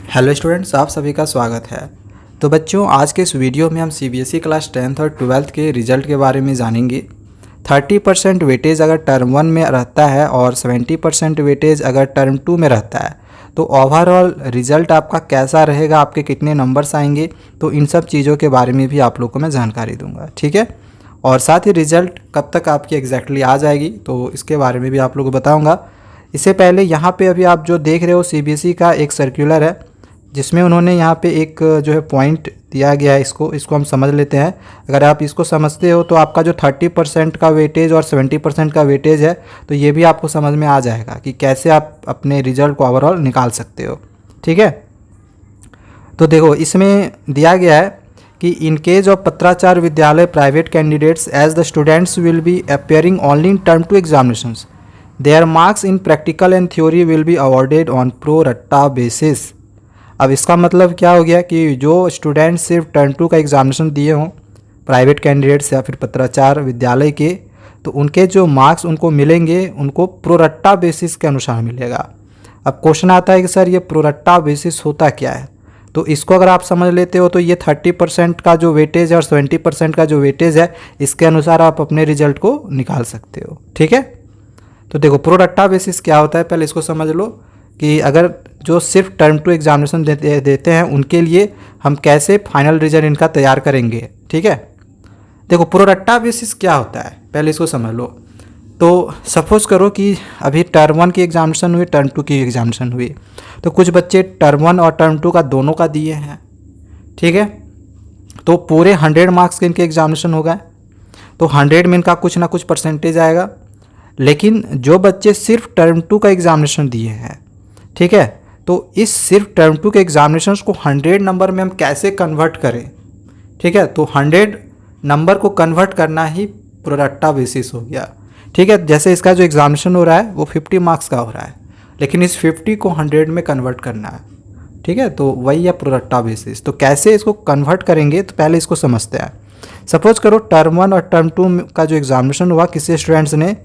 Hello students, आप सभी का स्वागत है। तो बच्चों, आज के इस वीडियो में हम सीबीएसई क्लास 10th और 12th के रिजल्ट के बारे में जानेंगे। 30% वेटेज अगर टर्म 1 में रहता है और 70% वेटेज अगर टर्म 2 में रहता है तो ओवरऑल रिजल्ट आपका कैसा रहेगा, आपके कितने नंबर्स आएंगे, तो इन सब चीज़ों के बारे में भी आप लोग को मैं जानकारी दूंगा। ठीक है, और साथ ही रिजल्ट कब तक आपकी एग्जैक्टली आ जाएगी तो इसके बारे में भी आप लोग को बताऊँगा। इससे पहले यहाँ पे अभी आप जो देख रहे हो सीबीएसई का एक सर्कुलर है जिसमें उन्होंने यहाँ पे एक जो है पॉइंट दिया गया है, इसको हम समझ लेते हैं। अगर आप इसको समझते हो तो आपका जो 30% का वेटेज और 70% का वेटेज है तो ये भी आपको समझ में आ जाएगा कि कैसे आप अपने रिजल्ट को ओवरऑल निकाल सकते हो। ठीक है, तो देखो इसमें दिया गया है कि इन केस ऑफ पत्राचार विद्यालय private candidates as the students will be appearing only in term 2 examinations, their marks in practical and theory will be awarded on pro rata basis. अब इसका मतलब क्या हो गया कि जो स्टूडेंट सिर्फ टर्म 2 का एग्जामिनेशन दिए हों प्राइवेट कैंडिडेट्स या फिर पत्राचार विद्यालय के, तो उनके जो मार्क्स उनको मिलेंगे उनको प्रोरट्टा बेसिस के अनुसार मिलेगा। अब क्वेश्चन आता है कि सर ये प्रोरट्टा बेसिस होता क्या है, तो इसको अगर आप समझ लेते हो तो ये 30% का जो वेटेज है और 70% का जो वेटेज है इसके अनुसार आप अपने रिजल्ट को निकाल सकते हो। ठीक है, तो देखो प्रोरट्टा बेसिस क्या होता है, पहले इसको समझ लो कि अगर जो सिर्फ टर्म 2 एग्जामिनेशन देते हैं उनके लिए हम कैसे फाइनल रिजल्ट इनका तैयार करेंगे। ठीक है, देखो प्रोरट्टा बेसिस क्या होता है पहले इसको समझ लो। तो सपोज करो कि अभी टर्म 1 की एग्जामिनेशन हुई, टर्म 2 की एग्जामिनेशन हुई, तो कुछ बच्चे टर्म 1 और टर्म 2 का दोनों का दिए हैं। ठीक है, तो पूरे 100 मार्क्स के इनके एग्जामिनेशन हो गए, तो 100 में इनका कुछ ना कुछ परसेंटेज आएगा। लेकिन जो बच्चे सिर्फ टर्म 2 का एग्जामिनेशन दिए हैं, ठीक है, तो इस सिर्फ टर्म 2 के एग्जामिनेशन को 100 नंबर में हम कैसे कन्वर्ट करें। ठीक है, तो 100 नंबर को कन्वर्ट करना ही प्रोरट्टा बेसिस हो गया। ठीक है, जैसे इसका जो एग्जामिनेशन हो रहा है वो 50 मार्क्स का हो रहा है, लेकिन इस 50 को 100 में कन्वर्ट करना है। ठीक है, तो वही है प्रोरट्टा बेसिस। तो कैसे इसको कन्वर्ट करेंगे तो पहले इसको समझते हैं। सपोज करो टर्म 1 और टर्म 2 का जो एग्जामिनेशन हुआ, किसी स्टूडेंट्स ने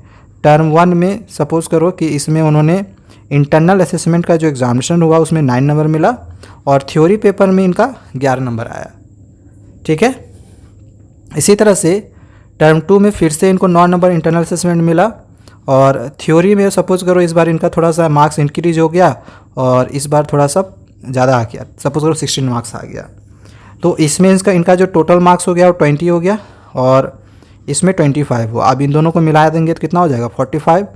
टर्म 1 में सपोज करो कि इसमें उन्होंने इंटरनल असेसमेंट का जो एग्जामिनेशन हुआ उसमें 9 नंबर मिला और थ्योरी पेपर में इनका 11 नंबर आया। ठीक है, इसी तरह से टर्म 2 में फिर से इनको 9 नंबर इंटरनल असेसमेंट मिला और थ्योरी में सपोज करो इस बार इनका थोड़ा सा मार्क्स इंक्रीज हो गया और इस बार थोड़ा सा ज़्यादा आ गया, सपोज करो 16 मार्क्स आ गया। तो इसमें इनका जो टोटल मार्क्स हो गया वो 20 हो गया और इसमें 25 हुआ। अब इन दोनों को मिला देंगे तो कितना हो जाएगा 45।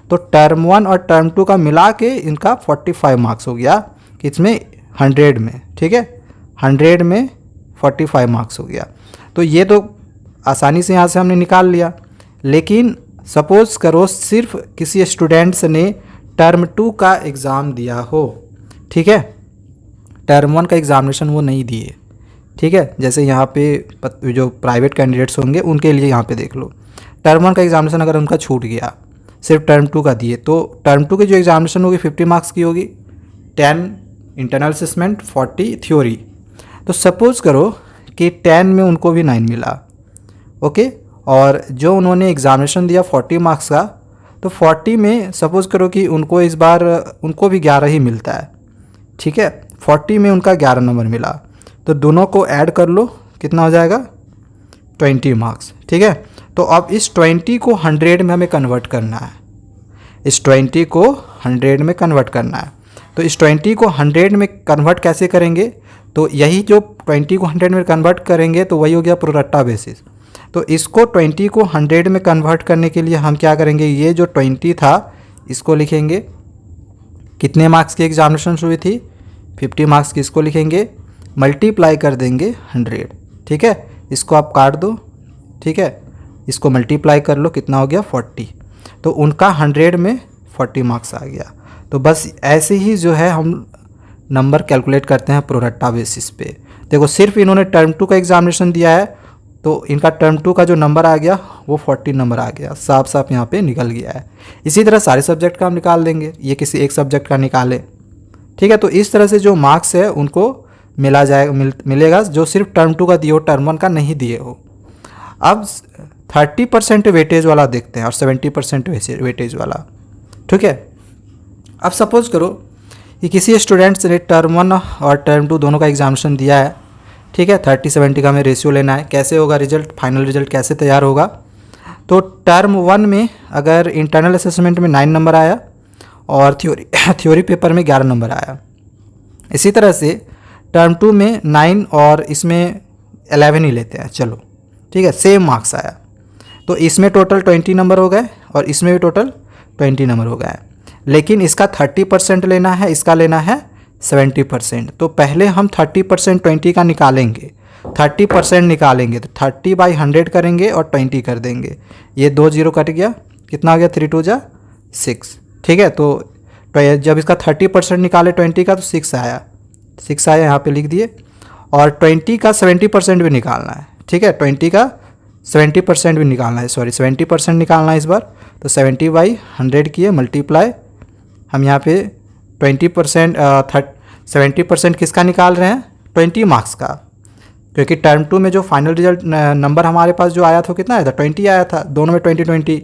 तो टर्म 1 और टर्म 2 का मिला के इनका 45 मार्क्स हो गया, इसमें 100 में। ठीक है, 100 में 45 मार्क्स हो गया। तो ये तो आसानी से यहाँ से हमने निकाल लिया। लेकिन सपोज करो सिर्फ किसी स्टूडेंट्स ने टर्म 2 का एग्ज़ाम दिया हो, ठीक है, टर्म 1 का एग्ज़ामिनेशन वो नहीं दिए। ठीक है, जैसे यहाँ पे जो प्राइवेट कैंडिडेट्स होंगे उनके लिए यहाँ पे देख लो, टर्म 1 का एग्ज़ामिनेशन अगर उनका छूट गया, सिर्फ टर्म 2 का दिए, तो टर्म 2 की जो एग्जामिनेशन होगी 50 मार्क्स की होगी, 10 इंटरनल असेसमेंट, 40 थ्योरी। तो सपोज करो कि 10 में उनको भी 9 मिला, ओके, और जो उन्होंने एग्जामिनेशन दिया 40 मार्क्स का, तो 40 में सपोज करो कि उनको इस बार उनको भी 11 ही मिलता है। ठीक है, 40 में उनका 11 नंबर मिला, तो दोनों को ऐड कर लो, कितना हो जाएगा 20 मार्क्स। ठीक है, तो अब इस 20 को 100 में हमें कन्वर्ट करना है, इस 20 को 100 में कन्वर्ट करना है। तो इस 20 को 100 में कन्वर्ट कैसे करेंगे, तो यही जो 20 को 100 में कन्वर्ट करेंगे तो वही हो गया प्रोरट्टा बेसिस। तो इसको 20 को 100 में कन्वर्ट करने के लिए हम क्या करेंगे, ये जो 20 था इसको लिखेंगे, कितने मार्क्स की एग्जामिनेशन हुई थी 50 मार्क्स की, इसको लिखेंगे, मल्टीप्लाई कर देंगे 100। ठीक है, इसको आप काट दो, ठीक है, इसको मल्टीप्लाई कर लो, कितना हो गया 40। तो उनका 100 में 40 मार्क्स आ गया। तो बस ऐसे ही जो है हम नंबर कैलकुलेट करते हैं प्रोरट्टा बेसिस पे। देखो सिर्फ इन्होंने टर्म 2 का एग्जामिनेशन दिया है तो इनका टर्म 2 का जो नंबर आ गया वो 40 नंबर आ गया, साफ साफ यहाँ पे निकल गया है। इसी तरह सारे सब्जेक्ट का हम निकाल देंगे, ये किसी एक सब्जेक्ट का निकालें। ठीक है, तो इस तरह से जो मार्क्स है उनको मिला जाएगा, मिलेगा जो सिर्फ टर्म 2 का दिए हो, टर्म 1 का नहीं दिए हो। अब 30% वेटेज वाला देखते हैं और 70% वेटेज वाला। ठीक है, अब सपोज करो कि किसी स्टूडेंट्स ने टर्म 1 और टर्म 2 दोनों का एग्जामिनेशन दिया है, ठीक है, 30-70 का हमें रेशियो लेना है। कैसे होगा रिजल्ट, फाइनल रिजल्ट कैसे तैयार होगा? तो टर्म 1 में अगर इंटरनल असेसमेंट में 9 नंबर आया और थ्योरी पेपर में 11 नंबर आया, इसी तरह से टर्म 2 में 9 और इसमें 11 ही लेते हैं, चलो ठीक है, सेम मार्क्स आया, तो इसमें टोटल 20 नंबर हो गए और इसमें भी टोटल 20 नंबर हो गए। लेकिन इसका 30% लेना है, इसका लेना है 70%। तो पहले हम 30% 20 का निकालेंगे, 30% निकालेंगे तो 30/100 करेंगे और 20 कर देंगे। ये 2 0 कट गया, कितना हो गया, 3 2 जा 6, ठीक है। तो जब इसका 30% निकाले 20 का तो 6 आया, 6 आया, यहाँ पे लिख दिए। और 20 का 70% भी निकालना है, ठीक है, 20 का 70% भी निकालना है, सॉरी 70% निकालना है इस बार। तो 70/100 किए मल्टीप्लाई, हम यहाँ पे 70% किसका निकाल रहे हैं, 20 मार्क्स का, क्योंकि टर्म 2 में जो फाइनल रिजल्ट नंबर हमारे पास जो आया था कितना आया था, 20 आया था, दोनों में 20-20,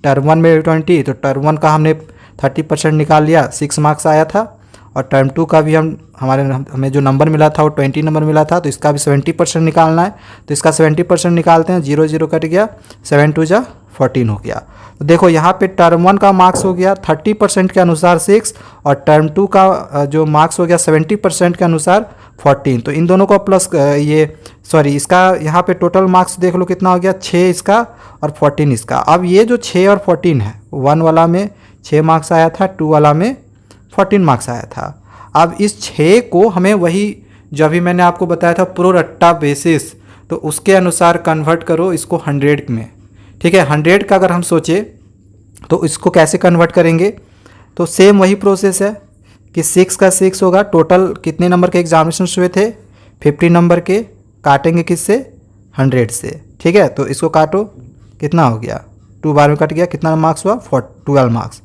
टर्म 1 में 20, तो टर्म 1 का हमने 30% निकाल लिया, 6 मार्क्स आया था। और टर्म 2 का भी हमें जो नंबर मिला था वो 20 नंबर मिला था, तो इसका भी 70% निकालना है। तो इसका 70% निकालते हैं, 0 0 कट गया, 7 2 जा 14 हो गया। तो देखो यहाँ पे टर्म 1 का मार्क्स हो गया 30% के अनुसार 6 और टर्म 2 का जो मार्क्स हो गया 70% के अनुसार 14। तो इन दोनों को प्लस इसका यहाँ पे टोटल मार्क्स देख लो कितना हो गया, 6 इसका और 14 इसका। अब ये जो 6 और 14 है, 1 वाला में 6 मार्क्स आया था, 2 वाला में 14 मार्क्स आया था। अब इस 6 को हमें वही जो अभी मैंने आपको बताया था प्रो रट्टा बेसिस, तो उसके अनुसार कन्वर्ट करो इसको 100 में, ठीक है। 100 का अगर हम सोचे तो इसको कैसे कन्वर्ट करेंगे, तो सेम वही प्रोसेस है कि 6 का 6 होगा, टोटल कितने नंबर के एग्जामिनेशन हुए थे, 50 नंबर के, काटेंगे किससे, 100 से, ठीक है। तो इसको काटो, कितना हो गया, 2 बार में कट गया, कितना मार्क्स हुआ, 12 मार्क्स।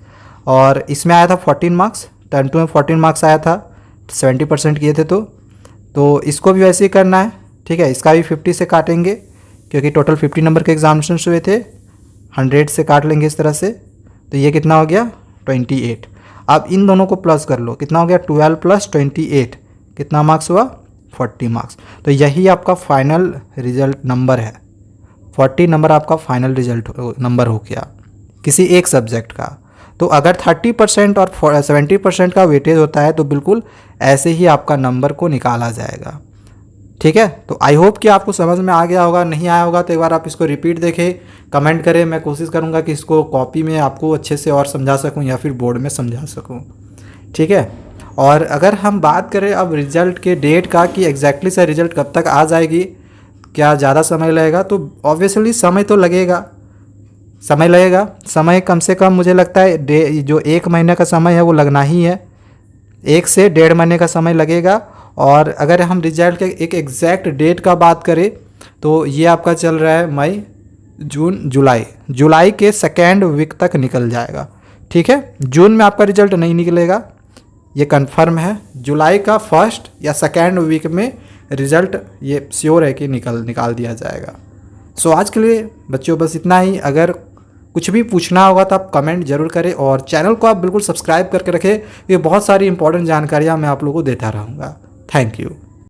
और इसमें आया था 14 मार्क्स, टर्म 2 में 14 मार्क्स आया था, 70% किए थे। तो इसको भी वैसे ही करना है, ठीक है। इसका भी 50 से काटेंगे क्योंकि टोटल 50 नंबर के एग्जामिनेशन हुए थे, 100 से काट लेंगे इस तरह से, तो ये कितना हो गया, 28। अब इन दोनों को प्लस कर लो, कितना हो गया, 12 + 28, कितना मार्क्स हुआ, 40 मार्क्स। तो यही आपका फाइनल रिजल्ट नंबर है, 40 नंबर आपका फाइनल रिजल्ट नंबर हो गया किसी एक सब्जेक्ट का। तो अगर 30% और 70% का वेटेज होता है तो बिल्कुल ऐसे ही आपका नंबर को निकाला जाएगा, ठीक है। तो आई होप कि आपको समझ में आ गया होगा, नहीं आया होगा तो एक बार आप इसको रिपीट देखें, कमेंट करें, मैं कोशिश करूंगा कि इसको कॉपी में आपको अच्छे से और समझा सकूं या फिर बोर्ड में समझा सकूं, ठीक है। और अगर हम बात करें अब रिजल्ट के डेट का कि एग्जैक्टली से रिजल्ट कब तक आ जाएगी, क्या ज़्यादा समय लगेगा, तो ऑब्वियसली समय तो लगेगा, समय कम से कम मुझे लगता है जो 1 महीने का समय है वो लगना ही है, 1 से 1.5 महीने का समय लगेगा। और अगर हम रिजल्ट के एक एग्जैक्ट डेट का बात करें तो ये आपका चल रहा है मई, जून, जुलाई के 2nd वीक तक निकल जाएगा, ठीक है। जून में आपका रिजल्ट नहीं निकलेगा, ये कंफर्म है, जुलाई का 1st या 2nd वीक में रिजल्ट ये श्योर है कि निकाल दिया जाएगा। सो आज के लिए बच्चों बस इतना ही। अगर कुछ भी पूछना होगा तो आप कमेंट जरूर करें और चैनल को आप बिल्कुल सब्सक्राइब करके रखें, ये बहुत सारी इंपॉर्टेंट जानकारियाँ मैं आप लोगों को देता रहूँगा। Thank you.